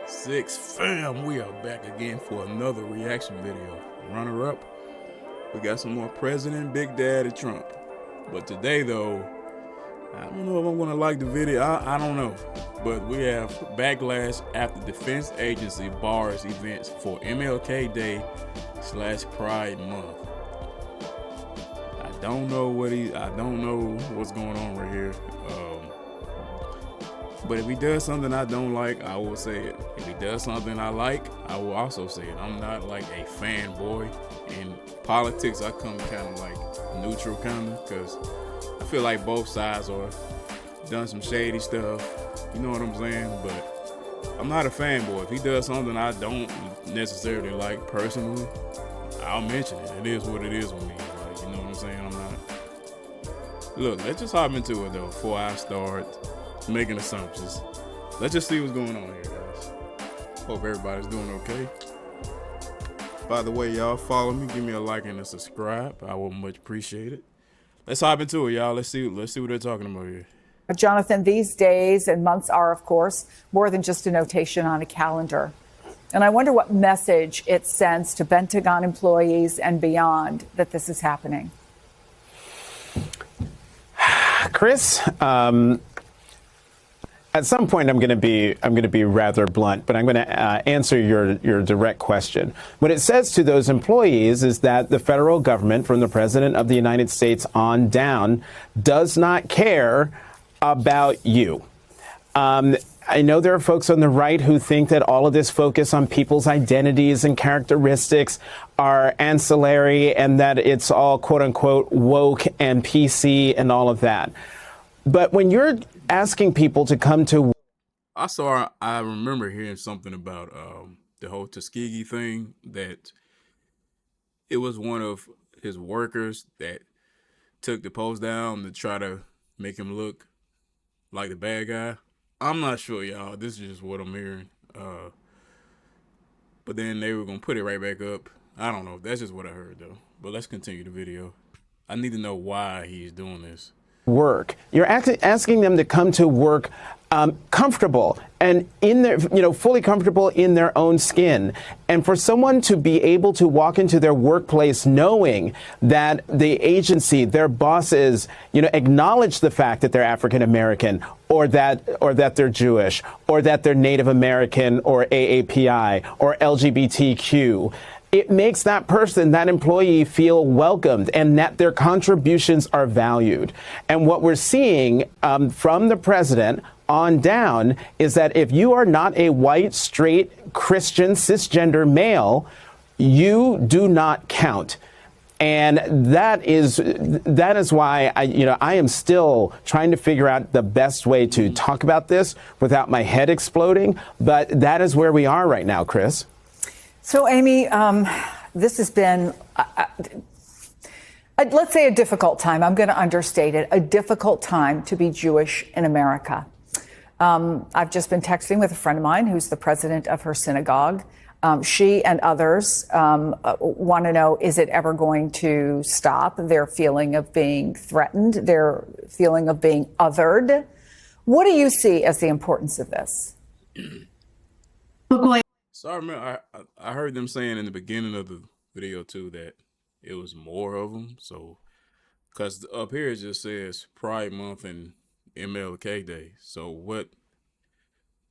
Six fam, we are back again for another reaction video. Runner up, we got some more President Big Daddy Trump. But today though, I don't know if I'm gonna like the video, I don't know. But we have backlash after Defense Agency bars events for MLK Day / Pride Month. I don't know what's going on right here. But if he does something I don't like, I will say it. If he does something I like, I will also say it. I'm not like a fanboy. In politics, I come kind of like neutral because I feel like both sides are done some shady stuff. You know what I'm saying? But I'm not a fanboy. If he does something I don't necessarily like personally, I'll mention it. It is what it is with me. Like, you know what I'm saying? I'm not. Look, let's just hop into it though before I start making assumptions. Let's just see what's going on here, guys. Hope everybody's doing okay. By the way, y'all follow me, give me a like and a subscribe. I would much appreciate it. Let's hop into it, y'all. Let's see what they're talking about here. Jonathan, these days and months are, of course, more than just a notation on a calendar. And I wonder what message it sends to Pentagon employees and beyond that this is happening. Chris, at some point, I'm going to be rather blunt, but I'm going to answer your direct question. What it says to those employees is that the federal government, from the President of the United States on down, does not care about you. I know there are folks on the right who think that all of this focus on people's identities and characteristics are ancillary and that it's all quote unquote woke and PC and all of that. But when you're asking people to come to, I remember hearing something about the whole Tuskegee thing, that it was one of his workers that took the post down to try to make him look like the bad guy. I'm not sure, y'all. This is just what I'm hearing. But then they were gonna put it right back up. I don't know. That's just what I heard though. But let's continue the video. I need to know why he's doing this. Work. You're asking them to come to work comfortable and in their, fully comfortable in their own skin. And for someone to be able to walk into their workplace knowing that the agency, their bosses, acknowledge the fact that they're African American or that they're Jewish or that they're Native American or AAPI or LGBTQ. It makes that person, that employee, feel welcomed and that their contributions are valued. And what we're seeing from the president on down is that if you are not a white, straight, Christian, cisgender male, you do not count. And that is why I am still trying to figure out the best way to talk about this without my head exploding. But that is where we are right now, Chris. So, Amy, this has been, let's say, a difficult time. I'm going to understate it. A difficult time to be Jewish in America. I've just been texting with a friend of mine who's the president of her synagogue. She and others want to know, is it ever going to stop? Their feeling of being threatened, their feeling of being othered. What do you see as the importance of this? So I remember I heard them saying in the beginning of the video too that it was more of them. So, because up here it just says Pride Month and MLK Day. So what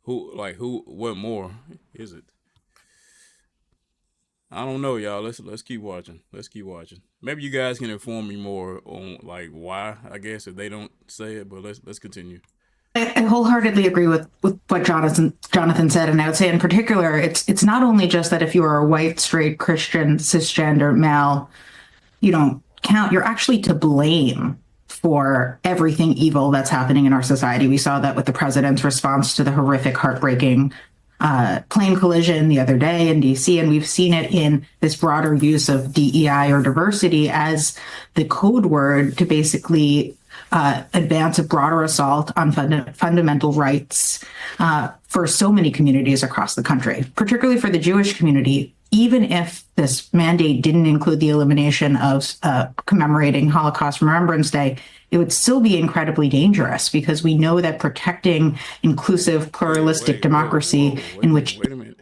more is it? I don't know, y'all. Let's keep watching. Let's keep watching. Maybe you guys can inform me more on like why, I guess, if they don't say it. But let's continue. I wholeheartedly agree with what Jonathan said, and I would say in particular, it's not only just that if you are a white, straight, Christian, cisgender male, you don't count. You're actually to blame for everything evil that's happening in our society. We saw that with the president's response to the horrific, heartbreaking plane collision the other day in DC, and we've seen it in this broader use of DEI or diversity as the code word to basically advance a broader assault on fundamental rights for so many communities across the country, particularly for the Jewish community. even if this mandate didn't include the elimination of commemorating Holocaust Remembrance Day, it would still be incredibly dangerous because we know that protecting inclusive, pluralistic democracy in which... Wait a minute.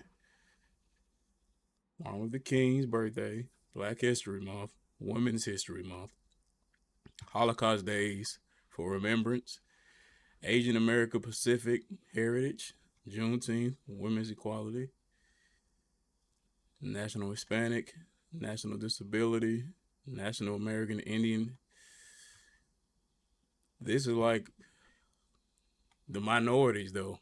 Martin Luther King's birthday, Black History Month, Women's History Month, Holocaust Days for Remembrance, Asian American Pacific Heritage, Juneteenth, Women's Equality, National Hispanic, National Disability, National American Indian. This is like the minorities, though.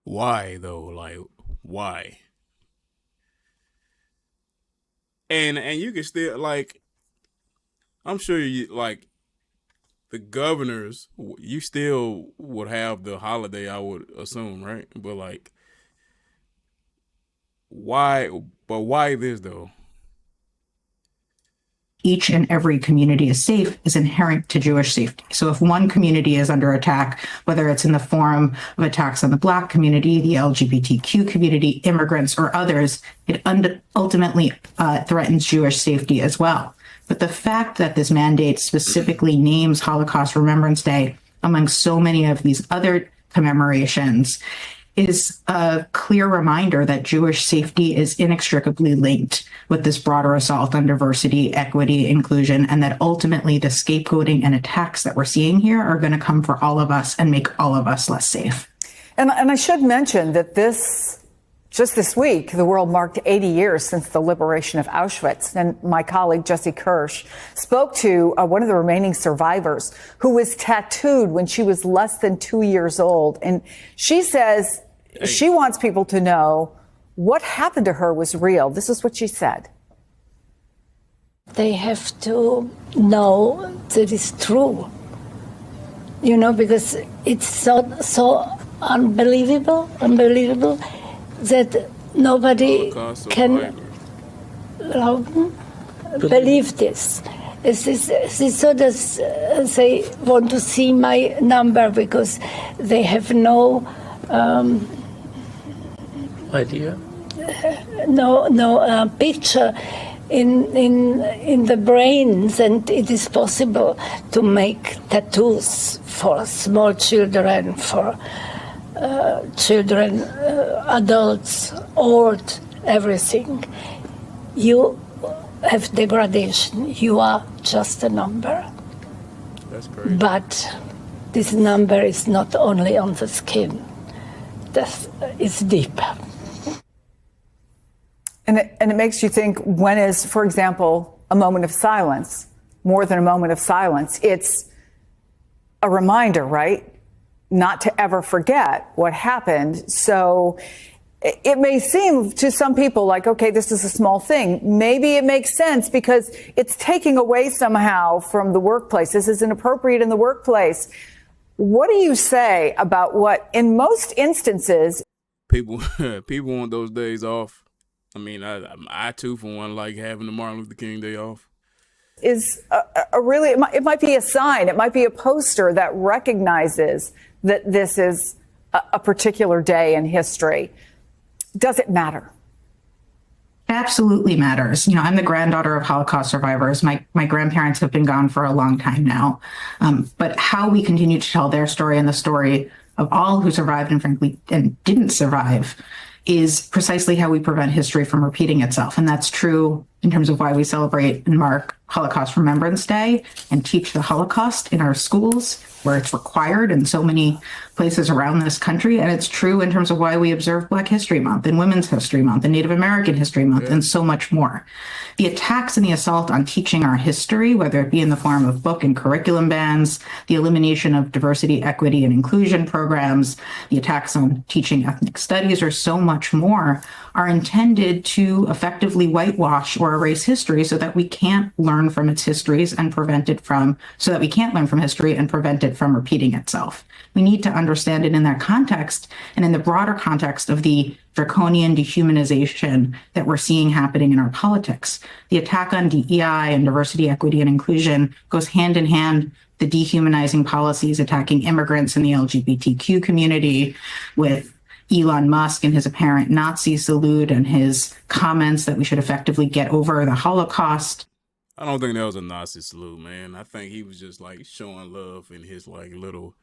Why, though? Like, why? And you can still, like, I'm sure you, like, the governors, you still would have the holiday, I would assume, right? But, like, why this, though? Each and every community is safe is inherent to Jewish safety. So if one community is under attack, whether it's in the form of attacks on the Black community, the LGBTQ community, immigrants, or others, it ultimately threatens Jewish safety as well. But the fact that this mandate specifically names Holocaust Remembrance Day among so many of these other commemorations is a clear reminder that Jewish safety is inextricably linked with this broader assault on diversity, equity, inclusion, and that ultimately the scapegoating and attacks that we're seeing here are going to come for all of us and make all of us less safe. And I should mention that just this week, the world marked 80 years since the liberation of Auschwitz. And my colleague, Jesse Kirsch, spoke to one of the remaining survivors who was tattooed when she was less than 2 years old. And she says she wants people to know what happened to her was real. This is what she said. They have to know that it's true, because it's so unbelievable that nobody can believe this. It's so that they want to see my number because they have no idea, no picture in the brains, and it is possible to make tattoos for small children, for children, adults, old, everything. You have degradation. You are just a number. That's crazy. But this number is not only on the skin. It's deep. And it makes you think, when is, for example, a moment of silence more than a moment of silence? It's a reminder, right? Not to ever forget what happened. So it may seem to some people like, okay, this is a small thing. Maybe it makes sense because it's taking away somehow from the workplace. This is inappropriate in the workplace. What do you say about what, in most instances, people want those days off? I mean, I too, for one, like having the Martin Luther King Day off. Is a really, it might be a sign, it might be a poster that recognizes that this is a particular day in history. Does it matter? It absolutely matters. I'm the granddaughter of Holocaust survivors. My grandparents have been gone for a long time now. But how we continue to tell their story and the story of all who survived and frankly and didn't survive is precisely how we prevent history from repeating itself. And that's true in terms of why we celebrate and mark Holocaust Remembrance Day and teach the Holocaust in our schools, where it's required in so many places around this country. And it's true in terms of why we observe Black History Month and Women's History Month and Native American History Month and so much more. The attacks and the assault on teaching our history, whether it be in the form of book and curriculum bans, the elimination of diversity, equity, and inclusion programs, the attacks on teaching ethnic studies, or so much more, are intended to effectively whitewash or or erase history so that we can't learn from its histories and prevent it from, so that we can't learn from history and prevent it from repeating itself. We need to understand it in that context and in the broader context of the draconian dehumanization that we're seeing happening in our politics. The attack on DEI and diversity, equity, and inclusion goes hand in hand the dehumanizing policies attacking immigrants in the LGBTQ community, with Elon Musk and his apparent Nazi salute and his comments that we should effectively get over the Holocaust. I don't think that was a Nazi salute, man. I think he was just like showing love in his like little,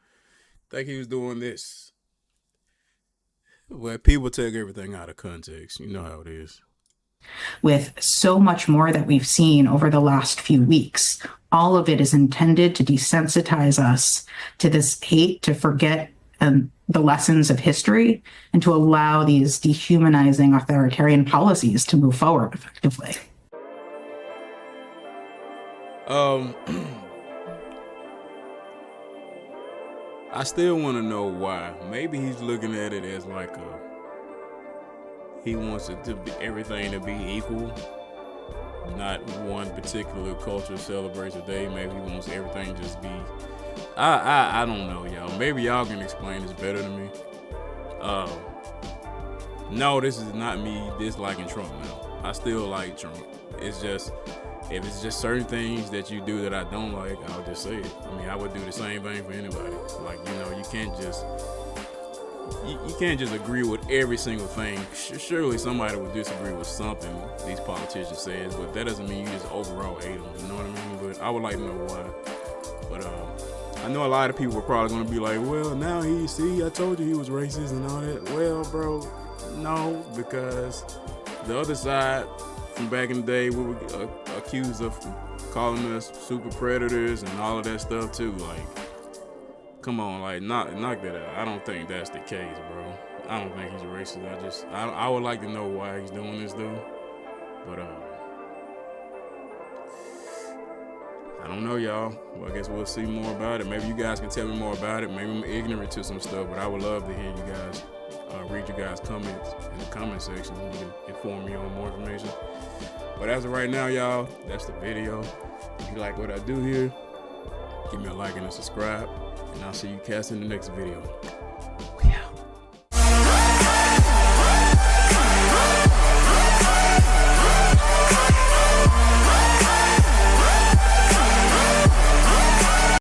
I think he was doing this. Well, people take everything out of context. You know how it is. With so much more that we've seen over the last few weeks, all of it is intended to desensitize us to this hate, to forget the lessons of history, and to allow these dehumanizing authoritarian policies to move forward effectively. I still want to know why. Maybe he's looking at it as like he wants it to be everything to be equal. Not one particular culture celebrates a day. Maybe he wants everything to just be. I don't know, y'all. Maybe y'all can explain this better to me. No, this is not me disliking Trump now. I still like Trump. It's just, if it's just certain things that you do that I don't like, I'll just say it. I mean, I would do the same thing for anybody. Like, you know, you can't just agree with every single thing. Surely somebody would disagree with something these politicians say, but that doesn't mean you just overall hate them. You know what I mean? But I would like to know why. But I know a lot of people are probably going to be like, well, now I told you he was racist and all that. Well, bro, no, because the other side from back in the day, we were accused of calling us super predators and all of that stuff too. Like, come on, like, knock that out. I don't think that's the case, bro. I don't think he's a racist. I would like to know why he's doing this though. But I don't know, y'all. Well, I guess we'll see more about it. Maybe you guys can tell me more about it. Maybe I'm ignorant to some stuff, but I would love to hear you guys, read you guys' comments in the comment section. You can inform me on more information. But as of right now, y'all, that's the video. If you like what I do here, give me a like and a subscribe, and I'll see you cats in the next video.